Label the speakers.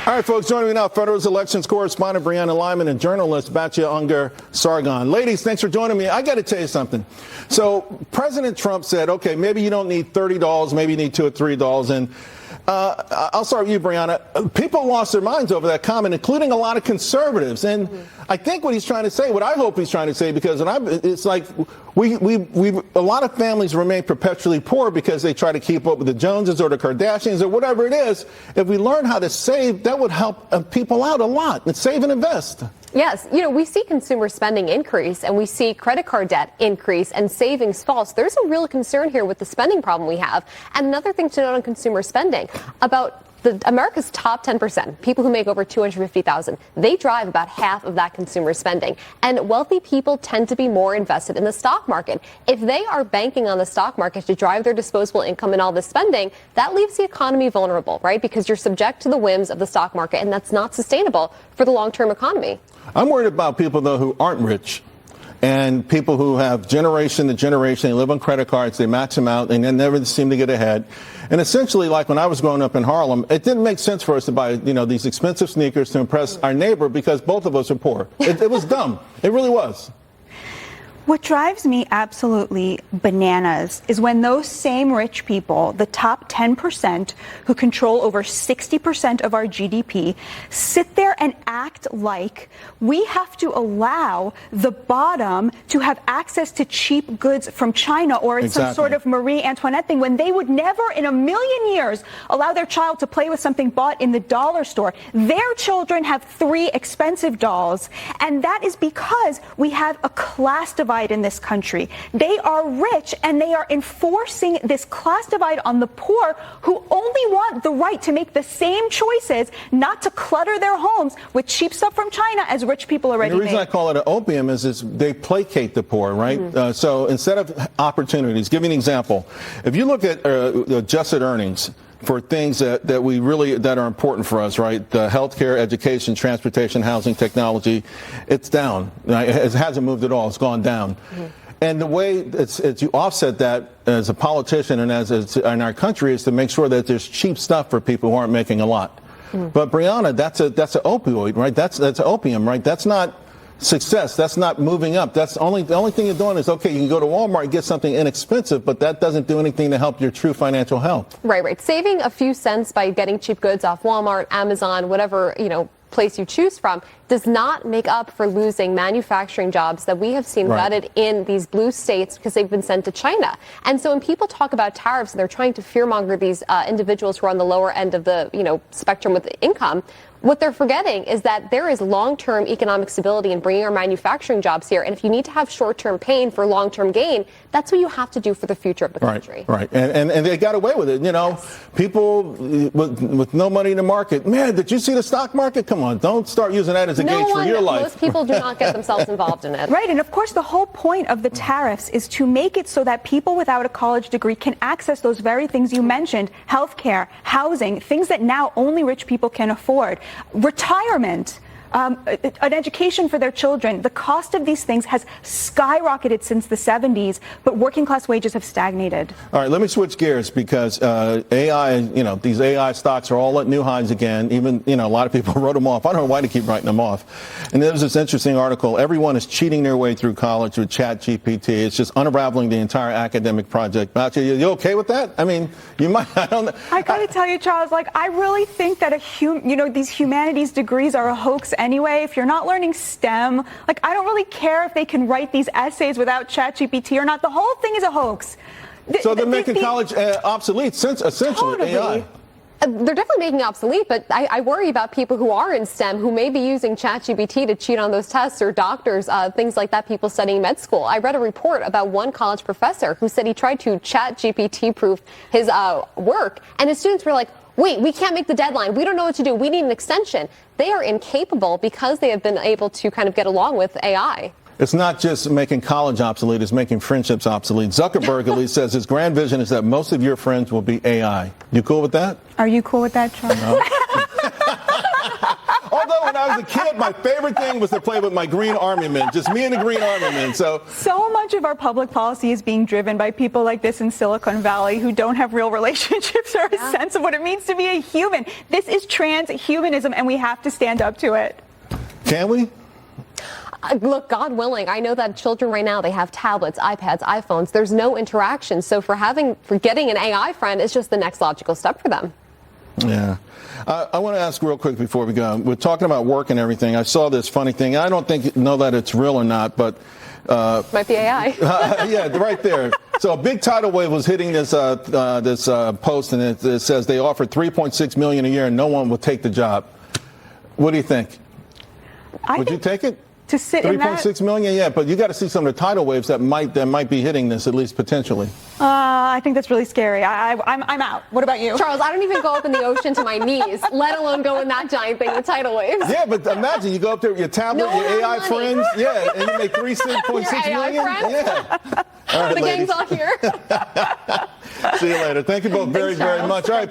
Speaker 1: All right, folks, joining me now, Federalist Elections correspondent Brianna Lyman and journalist Batya Ungar Sargon. Ladies, thanks for joining me. I got to tell you something. So President Trump said, okay, maybe you don't need $30, maybe you need $2 or $3. And I'll start with you, Brianna. People lost their minds over that comment, including a lot of conservatives. And I think what he's trying to say, what I hope he's trying to say, because it's like a lot of families remain perpetually poor because they try to keep up with the Joneses or the Kardashians or whatever it is. If we learn how to save, that would help people out a lot. And save and invest.
Speaker 2: Yes, we see consumer spending increase and we see credit card debt increase and savings fall. So there's a real concern here with the spending problem we have. And another thing to note on consumer spending, about America's top 10%, people who make over $250,000, they drive about half of that consumer spending. And wealthy people tend to be more invested in the stock market. If they are banking on the stock market to drive their disposable income and all this spending, that leaves the economy vulnerable, right? Because you're subject to the whims of the stock market, and that's not sustainable for the long-term economy.
Speaker 1: I'm worried about people, though, who aren't rich. And people who have generation to generation, they live on credit cards, they max them out, and they never seem to get ahead. And essentially, like when I was growing up in Harlem, it didn't make sense for us to buy, these expensive sneakers to impress our neighbor because both of us are poor. It was dumb. It really was.
Speaker 3: What drives me absolutely bananas is when those same rich people, the top 10% who control over 60% of our GDP, sit there and act like we have to allow the bottom to have access to cheap goods from China, or it's some sort of Marie Antoinette thing, when they would never in a million years allow their child to play with something bought in the dollar store. Their children have 3 expensive dolls, and that is because we have a class divide in this country. They are rich and they are enforcing this class divide on the poor, who only want the right to make the same choices, not to clutter their homes with cheap stuff from China as rich people already make.
Speaker 1: The reason I call it an opium is they placate the poor, right? So instead of opportunities, give me an example. If you look at adjusted earnings for things that are important for us, right? Healthcare, education, transportation, housing, technology, it's down. It hasn't moved at all. It's gone down. And the way you offset that as a politician and as in our country is to make sure that there's cheap stuff for people who aren't making a lot. But Brianna, that's an opioid, right? That's opium, right? That's not success. That's not moving up. The only thing you're doing is, okay, you can go to Walmart and get something inexpensive, but that doesn't do anything to help your true financial health.
Speaker 2: Right. Saving a few cents by getting cheap goods off Walmart, Amazon, whatever, place you choose from, does not make up for losing manufacturing jobs that we have seen gutted in these blue states because they've been sent to China. And so when people talk about tariffs and they're trying to fearmonger these individuals who are on the lower end of the spectrum with income, what they're forgetting is that there is long-term economic stability in bringing our manufacturing jobs here. And if you need to have short-term pain for long-term gain, that's what you have to do for the future of the country.
Speaker 1: Right. And they got away with it. People with no money in the market. Man, did you see the stock market? Come on, don't start using that as a gauge for your life.
Speaker 2: Most people do not get themselves involved in it.
Speaker 3: Right. And of course, the whole point of the tariffs is to make it so that people without a college degree can access those very things you mentioned: healthcare, housing, things that now only rich people can afford. Retirement, an education for their children. The cost of these things has skyrocketed since the 70s, but working class wages have stagnated.
Speaker 1: All right, let me switch gears because AI, these AI stocks are all at new highs again. Even, a lot of people wrote them off. I don't know why they keep writing them off. And there was this interesting article. Everyone is cheating their way through college with ChatGPT. It's just unraveling the entire academic project. Actually, you okay with that? I mean, you might. I don't know.
Speaker 3: I got to tell you, Charles, I really think that these humanities degrees are a hoax anyway. If you're not learning STEM, I don't really care if they can write these essays without ChatGPT or not. The whole thing is a hoax.
Speaker 1: So they're making college obsolete, essentially,
Speaker 3: totally.
Speaker 1: AI.
Speaker 2: They're definitely making it obsolete, but I worry about people who are in STEM who may be using ChatGPT to cheat on those tests, or doctors, things like that, people studying med school. I read a report about one college professor who said he tried to ChatGPT-proof his work, and his students were like, wait, we can't make the deadline. We don't know what to do. We need an extension. They are incapable because they have been able to kind of get along with AI.
Speaker 1: It's not just making college obsolete, it's making friendships obsolete. Zuckerberg at least says his grand vision is that most of your friends will be AI. You cool with that?
Speaker 3: Are you cool with that, Charles?
Speaker 1: No. Although when I was a kid, my favorite thing was to play with my green army men, just me and the green army men. So
Speaker 3: much of our public policy is being driven by people like this in Silicon Valley who don't have real relationships or a sense of what it means to be a human. This is transhumanism, and we have to stand up to it.
Speaker 1: Can we?
Speaker 2: Look, God willing, I know that children right now, they have tablets, iPads, iPhones. There's no interaction. So for getting an AI friend is just the next logical step for them.
Speaker 1: Yeah. I want to ask real quick before we go. We're talking about work and everything. I saw this funny thing. I don't know that it's real or not, but
Speaker 2: might be AI.
Speaker 1: yeah, right there. So a big tidal wave was hitting this post, and it says they offered $3.6 million a year, and no one will take the job. What do you think? Would you take it?
Speaker 3: To sit in that?
Speaker 1: $3.6 million, yeah, but you got to see some of the tidal waves that might be hitting this, at least potentially.
Speaker 3: I think that's really scary. I'm out. What about you?
Speaker 2: Charles, I don't even go up in the ocean to my knees, let alone go in that giant thing with tidal waves.
Speaker 1: Yeah, but imagine you go up there with your tablet, your AI friends, yeah, and you make $3.6 million.
Speaker 2: Friends?
Speaker 1: Yeah. All right,
Speaker 2: the
Speaker 1: ladies.
Speaker 2: gang's all here.
Speaker 1: See you later. Thank you both very, very much. All right.